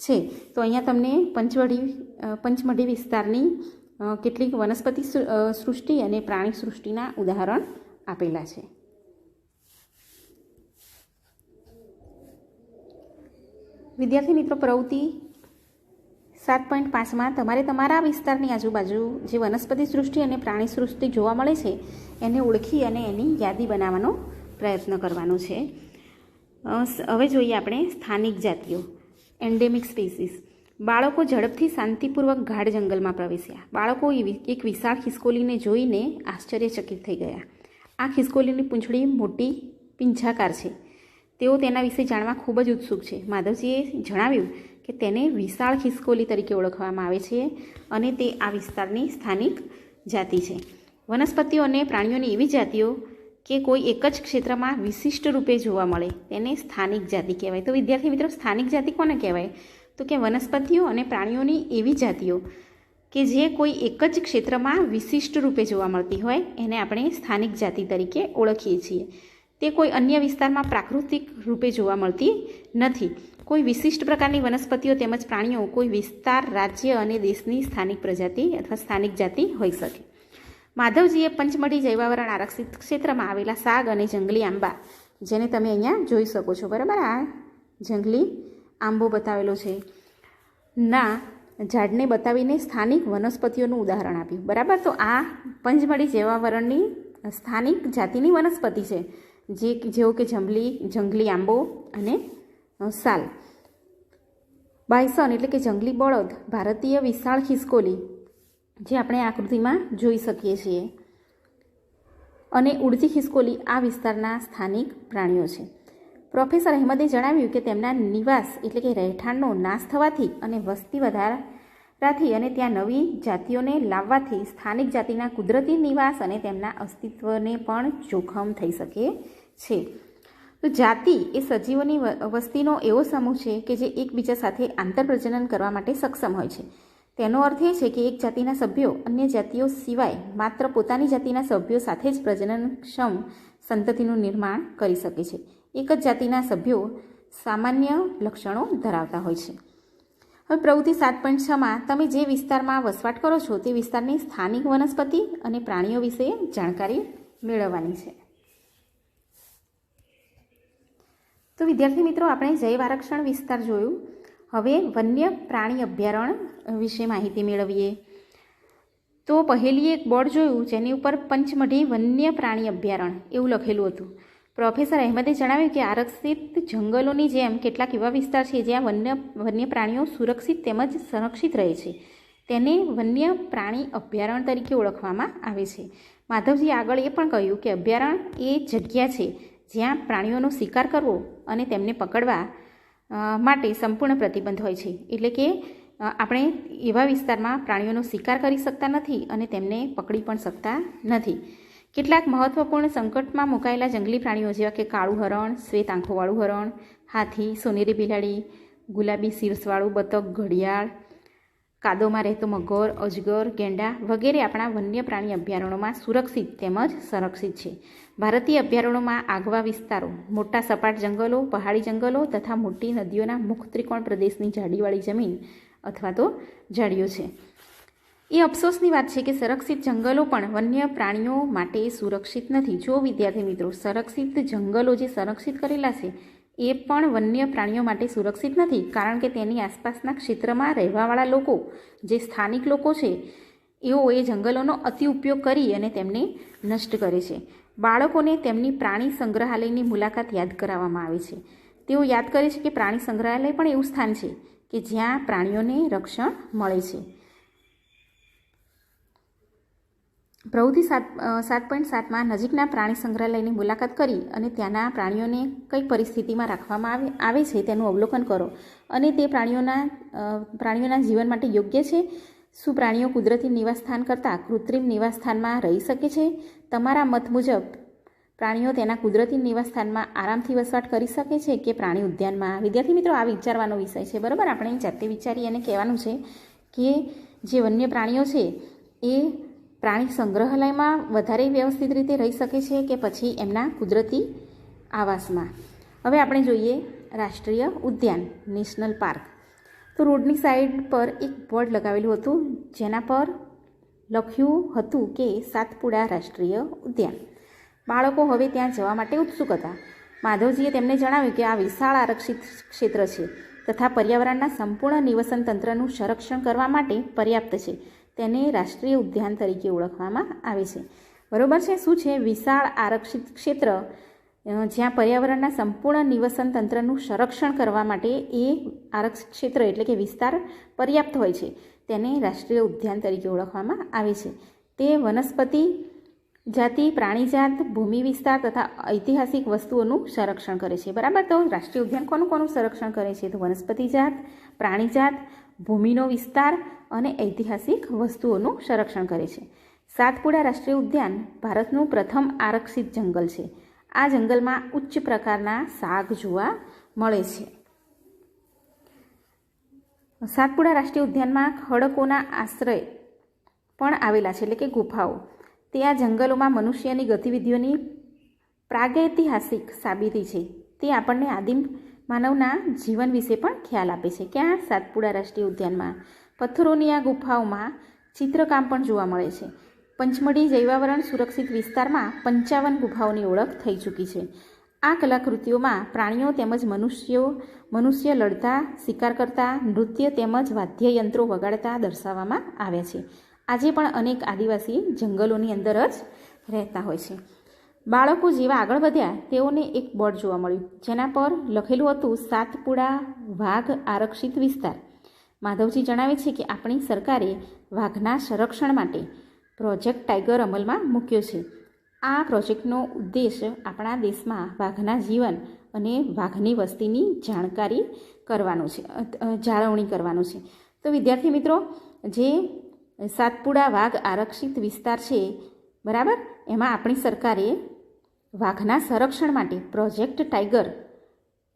છે. તો અહીંયા તમને પંચમઢી વિસ્તારની કેટલીક વનસ્પતિ સૃષ્ટિ અને પ્રાણી સૃષ્ટિના ઉદાહરણ આપેલા છે. વિદ્યાર્થી મિત્રો, પ્રવૃત્તિ 7.5માં તમારે તમારા વિસ્તારની આજુબાજુ જે વનસ્પતિ સૃષ્ટિ અને પ્રાણી સૃષ્ટિ જોવા મળે છે એને ઓળખી અને એની યાદી બનાવવાનો પ્રયત્ન કરવાનો છે. હવે જોઈએ આપણે સ્થાનિક જાતિઓ, એન્ડેમિક સ્પીસીસ. બાળકો ઝડપથી શાંતિપૂર્વક ગાઢ જંગલમાં પ્રવેશ્યા. બાળકો એક વિશાળ ખિસકોલીને જોઈને આશ્ચર્યચકિત થઈ ગયા. આ ખિસકોલીની પૂંછડી મોટી પીંછાકાર છે. તેઓ તેના વિશે જાણવા ખૂબ જ ઉત્સુક છે. માધવજીએ જણાવ્યું કે તેને વિશાળ ખિસકોલી તરીકે ઓળખવામાં આવે છે અને તે આ વિસ્તારની સ્થાનિક જાતિ છે. વનસ્પતિઓ અને પ્રાણીઓની એવી જાતિઓ કે કોઈ એક જ ક્ષેત્રમાં વિશિષ્ટ રૂપે જોવા મળે તેને સ્થાનિક જાતિ કહેવાય. તો વિદ્યાર્થી મિત્રો, સ્થાનિક જાતિ કોને કહેવાય? તો કે વનસ્પતિઓ અને પ્રાણીઓની એવી જાતિઓ કે જે કોઈ એક જ ક્ષેત્રમાં વિશિષ્ટ રૂપે જોવા મળતી હોય એને આપણે સ્થાનિક જાતિ તરીકે ઓળખીએ છીએ. તે કોઈ અન્ય વિસ્તારમાં પ્રાકૃતિક રૂપે જોવા મળતી નથી. કોઈ વિશિષ્ટ પ્રકારની વનસ્પતિઓ તેમજ પ્રાણીઓ કોઈ વિસ્તાર, રાજ્ય અને દેશની સ્થાનિક પ્રજાતિ અથવા સ્થાનિક જાતિ હોઈ શકે. માધવજીએ પંચમઢી જૈવાવરણ આરક્ષિત ક્ષેત્રમાં આવેલા સાગ અને જંગલી આંબા, જેને તમે અહીંયા જોઈ શકો છો, બરાબર, આ જંગલી આંબો બતાવેલો છે, ના ઝાડને બતાવીને સ્થાનિક વનસ્પતિઓનું ઉદાહરણ આપ્યું. બરાબર? તો આ પંચમઢી જૈવાવરણની સ્થાનિક જાતિની વનસ્પતિ છે, જેવો કે જંગલી આંબો અને સાલ. બાયસન એટલે કે જંગલી બળદ, ભારતીય વિશાળ ખિસકોલી જે આપણે આકૃતિમાં જોઈ શકીએ છીએ, અને ઉડતી ખિસકોલી આ વિસ્તારના સ્થાનિક પ્રાણીઓ છે. પ્રોફેસર અહેમદે જણાવ્યું કે તેમના નિવાસ એટલે કે રહેઠાણનો નાશ થવાથી અને વસ્તી વધારાથી અને ત્યાં નવી જાતિઓને લાવવાથી સ્થાનિક જાતિના કુદરતી નિવાસ અને તેમના અસ્તિત્વને પણ જોખમ થઈ શકે છે. તો જાતિ એ સજીવોની વસ્તીનો એવો સમૂહ છે કે જે એકબીજા સાથે આંતરપ્રજનન કરવા માટે સક્ષમ હોય છે. તેનો અર્થ એ છે કે એક જાતિના સભ્યો અન્ય જાતિઓ સિવાય માત્ર પોતાની જાતિના સભ્યો સાથે જ પ્રજનનક્ષમ સંતતિનું નિર્માણ કરી શકે છે. એક જ જાતિના સભ્યો સામાન્ય લક્ષણો ધરાવતા હોય છે. હવે પ્રવૃત્તિ 7.6માં તમે જે વિસ્તારમાં વસવાટ કરો છો તે વિસ્તારની સ્થાનિક વનસ્પતિ અને પ્રાણીઓ વિશે જાણકારી મેળવવાની છે. તો વિદ્યાર્થી મિત્રો, આપણે જૈવ આરક્ષણ વિસ્તાર જોયું. હવે વન્ય પ્રાણી અભયારણ્ય વિશે માહિતી મેળવીએ. તો પહેલી એક બોર્ડ જોયું જેની ઉપર પંચમઢી વન્ય પ્રાણી અભયારણ્ય એવું લખેલું હતું. પ્રોફેસર અહેમદે જણાવ્યું કે આરક્ષિત જંગલોની જેમ કેટલાક એવા વિસ્તાર છે જ્યાં વન્ય પ્રાણીઓ સુરક્ષિત તેમજ સંરક્ષિત રહે છે. તેને વન્ય પ્રાણી અભયારણ્ય તરીકે ઓળખવામાં આવે છે. માધવજી આગળ એ પણ કહ્યું કે અભયારણ્ય એ જગ્યા છે જ્યાં પ્રાણીઓનો શિકાર કરવો અને તેમને પકડવા માટે સંપૂર્ણ પ્રતિબંધ હોય છે. એટલે કે આપણે એવા વિસ્તારમાં પ્રાણીઓનો શિકાર કરી શકતા નથી અને તેમને પકડી પણ શકતા નથી. કેટલાક મહત્વપૂર્ણ સંકટમાં મુકાયેલા જંગલી પ્રાણીઓ જેવા કે કાળું હરણ, શ્વેત આંખોવાળું હરણ, હાથી, સોનેરી બિલાડી, ગુલાબી શીર્ષવાળું બતક, ઘડિયાળ, કાદવમાં રહેતો મગર, અજગર, ગેંડા વગેરે આપણા વન્ય પ્રાણી અભયારણ્યોમાં સુરક્ષિત તેમજ સંરક્ષિત છે. ભારતીય અભયારણ્યોમાં આગવા વિસ્તારો, મોટા સપાટ જંગલો, પહાડી જંગલો તથા મોટી નદીઓના મુખ ત્રિકોણ પ્રદેશની જાડીવાળી જમીન અથવા તો ઝાડીઓ છે. એ અફસોસની વાત છે કે સંરક્ષિત જંગલો પણ વન્ય પ્રાણીઓ માટે સુરક્ષિત નથી. જો વિદ્યાર્થી મિત્રો, સંરક્ષિત જંગલો જે સંરક્ષિત કરેલા છે એ પણ વન્ય પ્રાણીઓ માટે સુરક્ષિત નથી, કારણ કે તેની આસપાસના ક્ષેત્રમાં રહેવાવાળા લોકો જે સ્થાનિક લોકો છે એઓ એ જંગલોનો અતિ ઉપયોગ કરી અને તેમને નષ્ટ કરે છે. બાળકોને તેમની પ્રાણી સંગ્રહાલયની મુલાકાત યાદ કરાવવામાં આવે છે. તેઓ યાદ કરે છે કે પ્રાણી સંગ્રહાલય પણ એવું સ્થાન છે કે જ્યાં પ્રાણીઓને રક્ષણ મળે છે. પ્રવૃત્તિ 7.7માં નજીકના પ્રાણી સંગ્રહાલયની મુલાકાત કરી અને ત્યાંના પ્રાણીઓને કઈ પરિસ્થિતિમાં રાખવામાં આવે છે તેનું અવલોકન કરો અને તે પ્રાણીઓના જીવન માટે યોગ્ય છે. શું પ્રાણીઓ કુદરતી નિવાસસ્થાન કરતાં કૃત્રિમ નિવાસસ્થાનમાં રહી શકે છે? તમારા મત મુજબ પ્રાણીઓ તેના કુદરતી નિવાસસ્થાનમાં આરામથી વસવાટ કરી શકે છે કે પ્રાણી ઉદ્યાનમાં? વિદ્યાર્થી મિત્રો, આ વિચારવાનો વિષય છે, બરાબર. આપણે જાતે વિચારી અને કહેવાનું છે કે જે વન્ય પ્રાણીઓ છે એ પ્રાણી સંગ્રહાલયમાં વધારે વ્યવસ્થિત રીતે રહી શકે છે કે પછી એમના કુદરતી આવાસમાં. હવે આપણે જોઈએ રાષ્ટ્રીય ઉદ્યાન, નેશનલ પાર્ક. તો રોડની સાઈડ પર એક બોર્ડ લગાવેલું હતું જેના પર લખ્યું હતું કે સાતપુડા રાષ્ટ્રીય ઉદ્યાન. બાળકો હવે ત્યાં જવા માટે ઉત્સુક હતા. માધવજીએ તેમને જણાવ્યું કે આ વિશાળ આરક્ષિત ક્ષેત્ર છે તથા પર્યાવરણના સંપૂર્ણ નિવસન તંત્રનું સંરક્ષણ કરવા માટે પર્યાપ્ત છે. તેને રાષ્ટ્રીય ઉદ્યાન તરીકે ઓળખવામાં આવે છે. બરોબર છે. શું છે? વિશાળ આરક્ષિત ક્ષેત્ર જ્યાં પર્યાવરણના સંપૂર્ણ નિવસન તંત્રનું સંરક્ષણ કરવા માટે એ આરક્ષિત ક્ષેત્ર એટલે કે વિસ્તાર પર્યાપ્ત હોય છે તેને રાષ્ટ્રીય ઉદ્યાન તરીકે ઓળખવામાં આવે છે. તે વનસ્પતિ જાતિ, પ્રાણીજાત, ભૂમિ વિસ્તાર તથા ઐતિહાસિક વસ્તુઓનું સંરક્ષણ કરે છે. બરાબર. તો રાષ્ટ્રીય ઉદ્યાન કોનું સંરક્ષણ કરે છે? તો વનસ્પતિ જાત, પ્રાણીજાત, ભૂમિનો વિસ્તાર અને ઐતિહાસિક વસ્તુઓનું સંરક્ષણ કરે છે. સાતપુડા રાષ્ટ્રીય ઉદ્યાન ભારતનું પ્રથમ આરક્ષિત જંગલ છે. આ જંગલમાં ઉચ્ચ પ્રકારના શાક જોવા મળે છે. સાતપુડા રાષ્ટ્રીય ઉદ્યાનમાં ખડકોના આશ્રય પણ આવેલા છે, એટલે કે ગુફાઓ. તે આ જંગલોમાં મનુષ્યની ગતિવિધિઓની પ્રાગૈતિહાસિક સાબિતી છે. તે આપણને આદિમ માનવના જીવન વિશે પણ ખ્યાલ આપે છે. ક્યાં? સાતપુડા રાષ્ટ્રીય ઉદ્યાનમાં. પથ્થરોની આ ગુફાઓમાં ચિત્રકામ પણ જોવા મળે છે. પંચમઢી જૈવાવરણ સુરક્ષિત વિસ્તારમાં 55 ગુફાઓની ઓળખ થઈ ચૂકી છે. આ કલાકૃતિઓમાં પ્રાણીઓ તેમજ મનુષ્ય લડતા, શિકાર કરતા, નૃત્ય તેમજ વાદ્યયંત્રો વગાડતા દર્શાવવામાં આવ્યા છે. આજે પણ અનેક આદિવાસી જંગલોની અંદર જ રહેતા હોય છે. બાળકો જેવા આગળ વધ્યા તેઓને એક બોર્ડ જોવા મળ્યું જેના પર લખેલું હતું સાતપુડા વાઘ આરક્ષિત વિસ્તાર. માધવજી જણાવે છે કે આપણી સરકારે વાઘના સંરક્ષણ માટે પ્રોજેક્ટ ટાઈગર અમલમાં મૂક્યો છે. આ પ્રોજેક્ટનો ઉદ્દેશ આપણા દેશમાં વાઘના જીવન અને વાઘની વસ્તીની જાળવણી કરવાનું છે. તો વિદ્યાર્થી મિત્રો, જે સાતપુડા વાઘ આરક્ષિત વિસ્તાર છે, બરાબર, એમાં આપણી સરકારે વાઘના સંરક્ષણ માટે પ્રોજેક્ટ ટાઈગર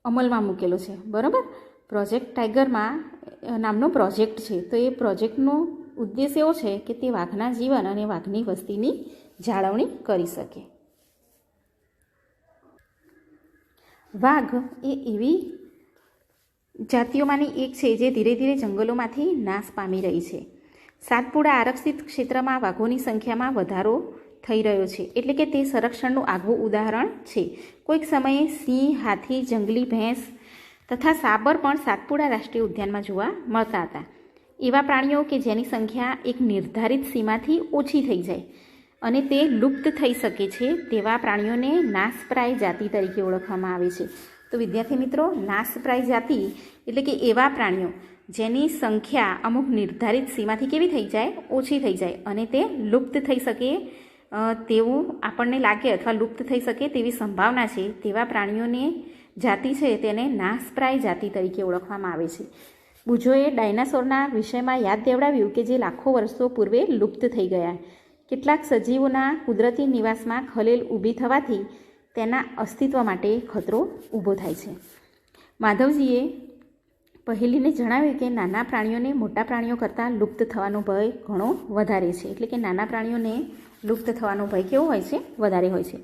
અમલમાં મૂકેલો છે. બરાબર, પ્રોજેક્ટ ટાઈગરમાં નામનો પ્રોજેક્ટ છે. તો એ પ્રોજેક્ટનો ઉદ્દેશ એવો છે કે તે વાઘના જીવન અને વાઘની વસ્તીની જાળવણી કરી શકે. વાઘ એ એવી જાતિઓમાંની એક છે જે ધીરે ધીરે જંગલોમાંથી નાશ પામી રહી છે. સાતપુડા આરક્ષિત ક્ષેત્રમાં વાઘોની સંખ્યામાં વધારો થઈ રહ્યો છે, એટલે કે તે સંરક્ષણનું આગવું ઉદાહરણ છે. કોઈક સમયે સિંહ, હાથી, જંગલી ભેંસ તથા સાબર પણ સાતપુડા રાષ્ટ્રીય ઉદ્યાનમાં જોવા મળતા હતા. એવા પ્રાણીઓ કે જેની સંખ્યા એક નિર્ધારિત સીમાથી ઓછી થઈ જાય અને તે લુપ્ત થઈ શકે છે, તેવા પ્રાણીઓને નાશપ્રાય જાતિ તરીકે ઓળખવામાં આવે છે. તો વિદ્યાર્થી મિત્રો, નાશપ્રાય જાતિ એટલે કે એવા પ્રાણીઓ જેની સંખ્યા અમુક નિર્ધારિત સીમાથી કેવી થઈ જાય, ઓછી થઈ જાય અને તે લુપ્ત થઈ શકે તેવું આપણને લાગે અથવા લુપ્ત થઈ શકે તેવી સંભાવના છે, તેવા પ્રાણીઓની જાતિ છે તેને નાશપ્રાય જાતિ તરીકે ઓળખવામાં આવે છે. બુજોએ ડાયનાસોરના વિષયમાં યાદ દેવડાવ્યું કે જે લાખો વર્ષો પૂર્વે લુપ્ત થઈ ગયા. કેટલાક સજીવોના કુદરતી નિવાસમાં ખલેલ ઊભી થવાથી તેના અસ્તિત્વ માટે ખતરો ઊભો થાય છે. માધવજીએ પહેલીને જણાવ્યું કે નાના પ્રાણીઓને મોટા પ્રાણીઓ કરતાં લુપ્ત થવાનો ભય ઘણો વધારે છે. એટલે કે નાના પ્રાણીઓને લુપ્ત થવાનો ભય કેવો હોય છે? વધારે હોય છે.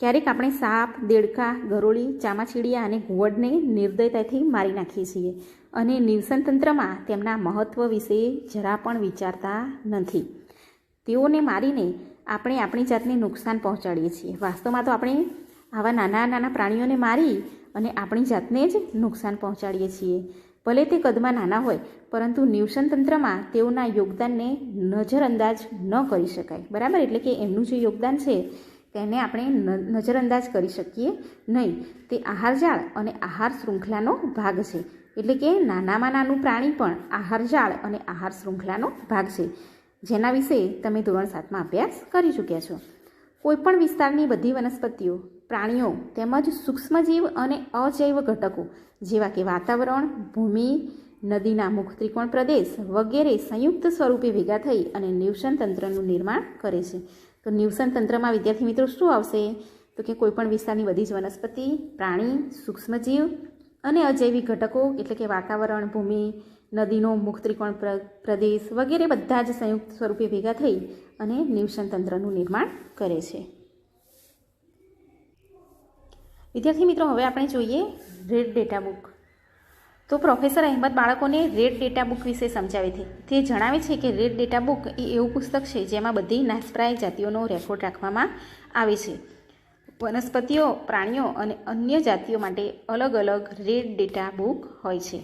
ક્યારેક આપણે સાપ, દેડકા, ગરોળી, ચામાચીડિયા અને ઘુવડને નિર્દયતાથી મારી નાખીએ છીએ અને નિવસન તંત્રમાં તેમના મહત્ત્વ વિશે જરા પણ વિચારતા નથી. તેઓને મારીને આપણે આપણી જાતને નુકસાન પહોંચાડીએ છીએ. વાસ્તવમાં તો આપણે આવા નાના નાના પ્રાણીઓને મારી અને આપણી જાતને જ નુકસાન પહોંચાડીએ છીએ. ભલે તે કદમાં નાના હોય, પરંતુ નિવસન તંત્રમાં તેઓના યોગદાનને નજરઅંદાજ ન કરી શકાય. બરાબર, એટલે કે એમનું જે યોગદાન છે તેને આપણે નજરઅંદાજ કરી શકીએ નહીં. તે આહારજાળ અને આહાર શૃંખલાનો ભાગ છે. એટલે કે નાનામાં નાનું પ્રાણી પણ આહારજાળ અને આહાર શૃંખલાનો ભાગ છે, જેના વિશે તમે ધોરણ 7માં અભ્યાસ કરી ચૂક્યા છો. કોઈપણ વિસ્તારની બધી વનસ્પતિઓ, પ્રાણીઓ તેમજ સૂક્ષ્મજીવ અને અજૈવ ઘટકો જેવા કે વાતાવરણ, ભૂમિ, નદીના મુખ ત્રિકોણ પ્રદેશ વગેરે સંયુક્ત સ્વરૂપે ભેગા થઈ અને નિવસન તંત્રનું નિર્માણ કરે છે. તો નિવસન તંત્રમાં વિદ્યાર્થી મિત્રો શું આવશે? તો કે કોઈપણ વિસ્તારની બધી જ વનસ્પતિ, પ્રાણી, સૂક્ષ્મજીવ અને અજૈવિક ઘટકો એટલે કે વાતાવરણ, ભૂમિ, નદીનો મુખ ત્રિકોણ પ્રદેશ વગેરે બધા જ સંયુક્ત સ્વરૂપે ભેગા થઈ અને નિવસન તંત્રનું નિર્માણ કરે છે. વિદ્યાર્થી મિત્રો, હવે આપણે જોઈએ રેડ ડેટા બુક. તો પ્રોફેસર અહેમદ બાળકોને રેડ ડેટા બુક વિશે સમજાવે છે. તે જણાવે છે કે રેડ ડેટા બુક એ એવું પુસ્તક છે જેમાં બધી નાશપ્રાય જાતિઓનો રેકોર્ડ રાખવામાં આવે છે. વનસ્પતિઓ, પ્રાણીઓ અને અન્ય જાતિઓ માટે અલગ અલગ રેડ ડેટા બુક હોય છે.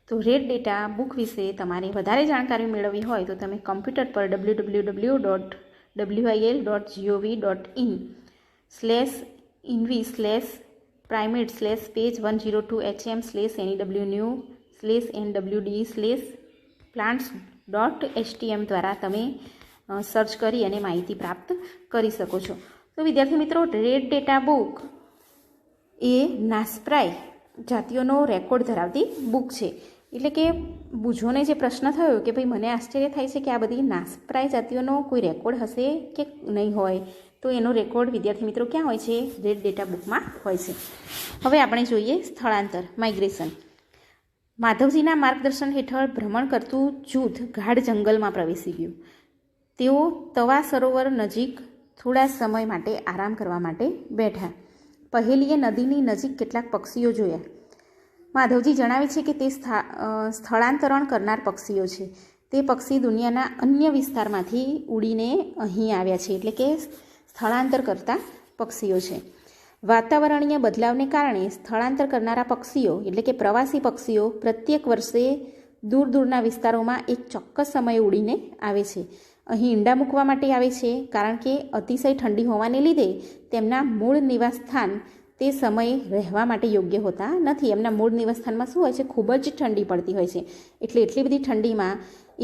તો રેડ ડેટા બુક વિશે તમારે વધારે જાણકારી મેળવવી હોય તો તમે કમ્પ્યુટર પર www.invis/primate/page102hm/nwd/plants.htm દ્વારા તમે સર્ચ કરી અને માહિતી પ્રાપ્ત કરી શકો છો. તો વિદ્યાર્થી મિત્રો, રેડ ડેટા બુક એ નાશપ્રાય જાતિઓનો રેકોર્ડ ધરાવતી બુક છે. એટલે કે બુજોને જે પ્રશ્ન થયો કે ભાઈ મને આશ્ચર્ય થાય છે કે આ બધી નાશપ્રાય જાતિઓનો કોઈ રેકોર્ડ હશે કે નહીં હોય, તો એનો રેકોર્ડ વિદ્યાર્થી મિત્રો ક્યાં હોય છે? રેડ ડેટા બુકમાં હોય છે. હવે આપણે જોઈએ સ્થળાંતર, માઇગ્રેશન. માધવજીના માર્ગદર્શન હેઠળ ભ્રમણ કરતું જૂથ ગાઢ જંગલમાં પ્રવેશી ગયું. તેઓ તવા સરોવર નજીક થોડા સમય માટે આરામ કરવા માટે બેઠા. પહેલીએ નદીની નજીક કેટલાક પક્ષીઓ જોયા. માધવજી જણાવે છે કે તે સ્થળાંતરણ કરનાર પક્ષીઓ છે. તે પક્ષી દુનિયાના અન્ય વિસ્તારમાંથી ઉડીને અહીં આવ્યા છે. એટલે કે સ્થળાંતર કરતા પક્ષીઓ છે. વાતાવરણીય બદલાવને કારણે સ્થળાંતર કરનારા પક્ષીઓ એટલે કે પ્રવાસી પક્ષીઓ પ્રત્યેક વર્ષે દૂર દૂરના વિસ્તારોમાં એક ચોક્કસ સમયે ઉડીને આવે છે. અહીં ઈંડા મૂકવા માટે આવે છે, કારણ કે અતિશય ઠંડી હોવાને લીધે તેમના મૂળ નિવાસસ્થાન તે સમયે રહેવા માટે યોગ્ય હોતા નથી. એમના મૂળ નિવાસસ્થાનમાં શું હોય છે? ખૂબ જ ઠંડી પડતી હોય છે. એટલે એટલી બધી ઠંડીમાં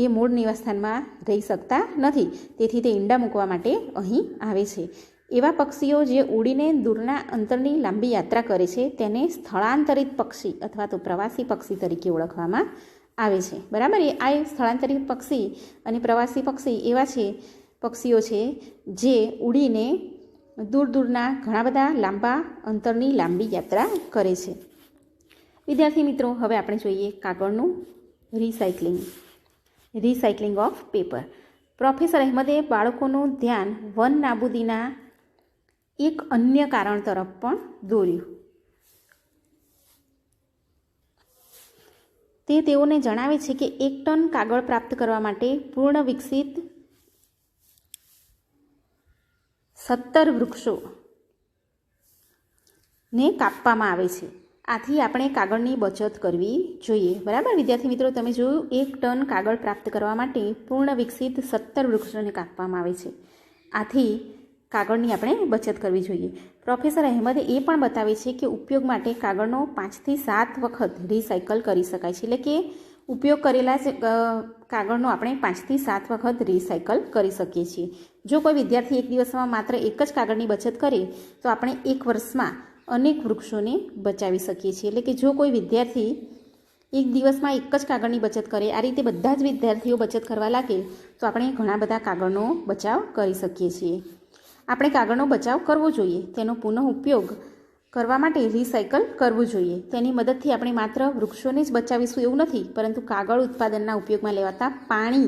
એ મૂળ નિવાસસ્થાનમાં રહી શકતા નથી. તેથી તે ઈંડા મૂકવા માટે અહીં આવે છે. એવા પક્ષીઓ જે ઉડીને દૂરના અંતરની લાંબી યાત્રા કરે છે તેને સ્થળાંતરિત પક્ષી અથવા તો પ્રવાસી પક્ષી તરીકે ઓળખવામાં આવે છે. બરાબર, આ સ્થળાંતરિત પક્ષી અને પ્રવાસી પક્ષી એવા છે પક્ષીઓ છે જે ઉડીને દૂર દૂરના ઘણા બધા લાંબા અંતરની લાંબી યાત્રા કરે છે. વિદ્યાર્થી મિત્રો, હવે આપણે જોઈએ કાગળનું રિસાયકલિંગ ઓફ પેપર. પ્રોફેસર અહેમદે બાળકોનું ધ્યાન વન નાબૂદીના એક અન્ય કારણ તરફ પણ દોર્યું. તે તેઓને જણાવે છે કે 1 ટન કાગળ પ્રાપ્ત કરવા માટે પૂર્ણ વિકસિત 17 વૃક્ષોને કાપવામાં આવે છે. આથી આપણે કાગળની બચત કરવી જોઈએ. બરાબર વિદ્યાર્થી મિત્રો, તમે જોયું 1 ટન કાગળ પ્રાપ્ત કરવા માટે પૂર્ણ વિકસિત 17 વૃક્ષોને કાપવામાં આવે છે. આથી કાગળની આપણે બચત કરવી જોઈએ. પ્રોફેસર અહેમદે એ પણ બતાવે છે કે ઉપયોગ માટે કાગળનો 5 થી 7 વખત રિસાયકલ કરી શકાય છે. એટલે કે ઉપયોગ કરેલા કાગળનો આપણે 5 થી 7 વખત રિસાયકલ કરી શકીએ છીએ. જો કોઈ વિદ્યાર્થી એક દિવસમાં માત્ર એક જ કાગળની બચત કરે તો આપણે 1 વર્ષમાં અનેક વૃક્ષોને બચાવી શકીએ છીએ. એટલે કે જો કોઈ વિદ્યાર્થી એક દિવસમાં એક જ કાગળની બચત કરે, આ રીતે બધા જ વિદ્યાર્થીઓ બચત કરવા લાગે તો આપણે ઘણા બધા કાગળનો બચાવ કરી શકીએ છીએ. આપણે કાગળનો બચાવ કરવો જોઈએ. તેનો પુનઃ ઉપયોગ કરવા માટે રિસાયકલ કરવું જોઈએ. તેની મદદથી આપણે માત્ર વૃક્ષોને જ બચાવીશું એવું નથી, પરંતુ કાગળ ઉત્પાદનના ઉપયોગમાં લેવાતા પાણી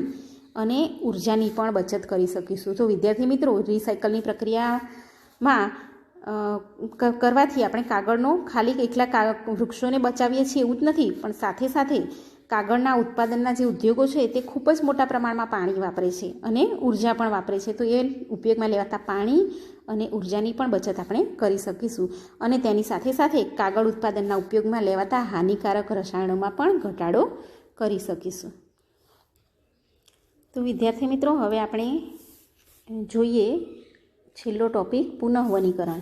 અને ઉર્જાની પણ બચત કરી શકીશું. તો વિદ્યાર્થી મિત્રો, રિસાયકલની પ્રક્રિયામાં કરવાથી આપણે કાગળનો ખાલી એકલા વૃક્ષોને બચાવીએ છીએ એવું જ નથી, પણ સાથે સાથે કાગળના ઉત્પાદનના જે ઉદ્યોગો છે તે ખૂબ જ મોટા પ્રમાણમાં પાણી વાપરે છે અને ઉર્જા પણ વાપરે છે. તો એ ઉપયોગમાં લેવાતા પાણી અને ઉર્જાની પણ બચત આપણે કરી શકીશું. અને તેની સાથે સાથે કાગળ ઉત્પાદનના ઉપયોગમાં લેવાતા હાનિકારક રસાયણોમાં પણ ઘટાડો કરી શકીશું. તો વિદ્યાર્થી મિત્રો, હવે આપણે જોઈએ છેલ્લો ટોપિક પુનઃવનીકરણ,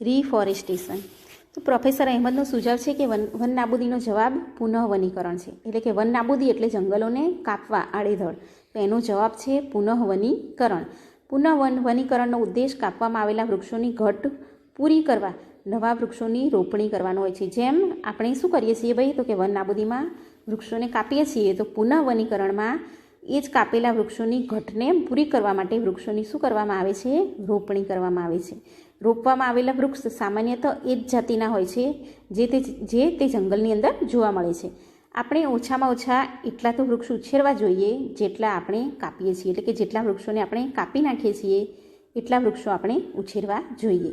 રિફોરેસ્ટેશન. તો પ્રોફેસર અહેમદનો સુઝાવ છે કે વન નાબૂદીનો જવાબ પુનઃવનીકરણ છે. એટલે કે વન નાબૂદી એટલે જંગલોને કાપવા આડેધડ, તો એનો જવાબ છે પુનઃવનીકરણ. પુનઃવનીકરણનો ઉદ્દેશ કાપવામાં આવેલા વૃક્ષોની ઘટ પૂરી કરવા નવા વૃક્ષોની રોપણી કરવાનો હોય છે. જેમ આપણે શું કરીએ છીએ ભાઈ, તો કે વન નાબૂદીમાં વૃક્ષોને કાપીએ છીએ, તો પુનઃવનીકરણમાં એ જ કાપેલા વૃક્ષોની ઘટને પૂરી કરવા માટે વૃક્ષોની શું કરવામાં આવે છે, રોપણી કરવામાં આવે છે. રોપવામાં આવેલા વૃક્ષ સામાન્યતઃ એ જ જાતિના હોય છે જે તે જંગલની અંદર જોવા મળે છે. આપણે ઓછામાં ઓછા એટલા તો વૃક્ષ ઉછેરવા જોઈએ જેટલા આપણે કાપીએ છીએ. એટલે કે જેટલા વૃક્ષોને આપણે કાપી નાખીએ છીએ એટલા વૃક્ષો આપણે ઉછેરવા જોઈએ.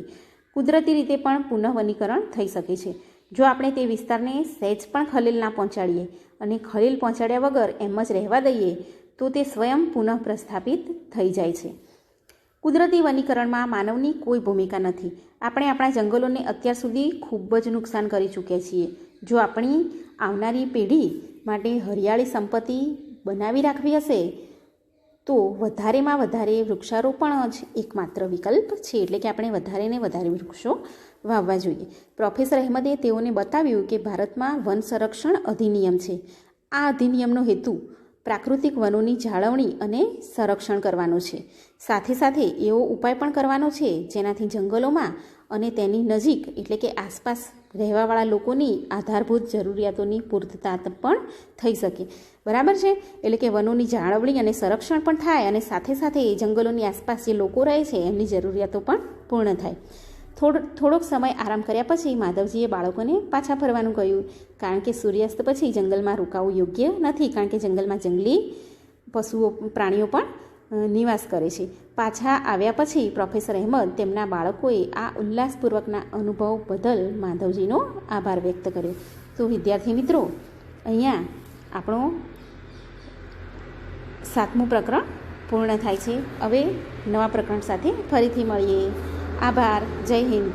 કુદરતી રીતે પણ પુનઃવનીકરણ થઈ શકે છે. જો આપણે તે વિસ્તારને સહેજ પણ ખલેલ ના પહોંચાડીએ અને ખલેલ પહોંચાડ્યા વગર એમ જ રહેવા દઈએ તો તે સ્વયં પુનઃ પ્રસ્થાપિત થઈ જાય છે. કુદરતી વનીકરણમાં માનવની કોઈ ભૂમિકા નથી. આપણે આપણા જંગલોને અત્યાર સુધી ખૂબ જ નુકસાન કરી ચૂક્યા છીએ. જો આપણી આવનારી પેઢી માટે હરિયાળી સંપત્તિ બનાવી રાખવી હશે તો વધારેમાં વધારે વૃક્ષારોપણ જ એકમાત્ર વિકલ્પ છે. એટલે કે આપણે વધારે ને વધારે વૃક્ષો વાવવા જોઈએ. પ્રોફેસર અહેમદે તેઓને બતાવ્યું કે ભારતમાં વન સંરક્ષણ અધિનિયમ છે. આ અધિનિયમનો હેતુ પ્રાકૃતિક વનોની જાળવણી અને સંરક્ષણ કરવાનો છે. સાથે સાથે એવો ઉપાય પણ કરવાનો છે જેનાથી જંગલોમાં અને તેની નજીક એટલે કે આસપાસ રહેવાવાળા લોકોની આધારભૂત જરૂરિયાતોની પૂર્તતા પણ થઈ શકે. બરાબર છે? એટલે કે વનોની જાળવણી અને સંરક્ષણ પણ થાય અને સાથે સાથે જંગલોની આસપાસ જે લોકો રહે છે એમની જરૂરિયાતો પણ પૂર્ણ થાય. થોડોક સમય આરામ કર્યા પછી માધવજીએ બાળકોને પાછા ફરવાનું કહ્યું, કારણ કે સૂર્યાસ્ત પછી જંગલમાં રોકાવું યોગ્ય નથી, કારણ કે જંગલમાં જંગલી પશુઓ પ્રાણીઓ પણ નિવાસ કરે છે. પાછા આવ્યા પછી પ્રોફેસર અહેમદ તેમના બાળકોએ આ ઉલ્લાસપૂર્વકના અનુભવ બદલ માધવજીનો આભાર વ્યક્ત કર્યો. તો વિદ્યાર્થી મિત્રો, અહીંયા આપણો 7મું પ્રકરણ પૂર્ણ થાય છે. હવે નવા પ્રકરણ સાથે ફરીથી મળીએ. આભાર. જય હિન્દ.